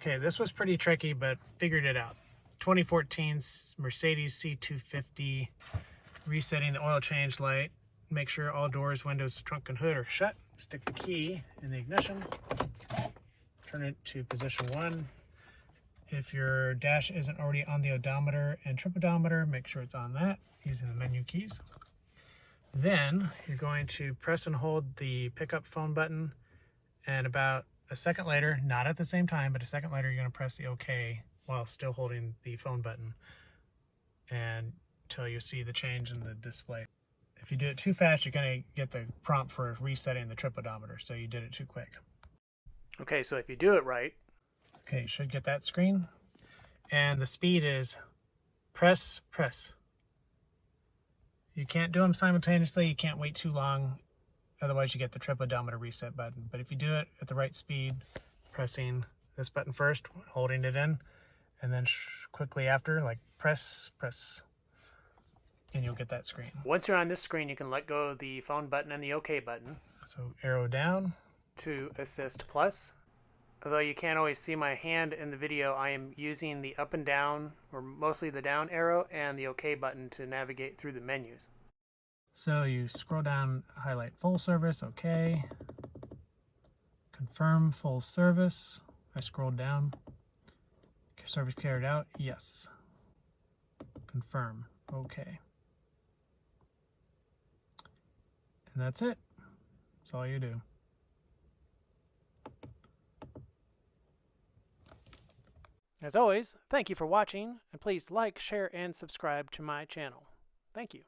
Okay, this was pretty tricky, but figured it out. 2014 Mercedes C250, resetting the oil change light. Make sure all doors, windows, trunk, and hood are shut. Stick the key in the ignition. Turn it to position 1. If your dash isn't already on the odometer and trip odometer, make sure it's on that using the menu keys. Then you're going to press and hold the pickup phone button, and about a second later, not at the same time, but a second later, you're going to press the OK while still holding the phone button, and until you see the change in the display. If you do it too fast, you're going to get the prompt for resetting the trip odometer, so you did it too quick. Okay, so if you do it right, okay, you should get that screen. And the speed is press, press. You can't do them simultaneously. You can't wait too long. Otherwise, you get the trip odometer reset button. But if you do it at the right speed, pressing this button first, holding it in, and then quickly after, like press, press, and you'll get that screen. Once you're on this screen, you can let go of the phone button and the OK button. So arrow down to ASSYST Plus. Although you can't always see my hand in the video, I am using the up and down, or mostly the down arrow, and the OK button to navigate through the menus. So you scroll down, highlight full service, OK. Confirm full service. I scrolled down. Service carried out, yes. Confirm, OK. And that's it. That's all you do. As always, thank you for watching, and please like, share, and subscribe to my channel. Thank you.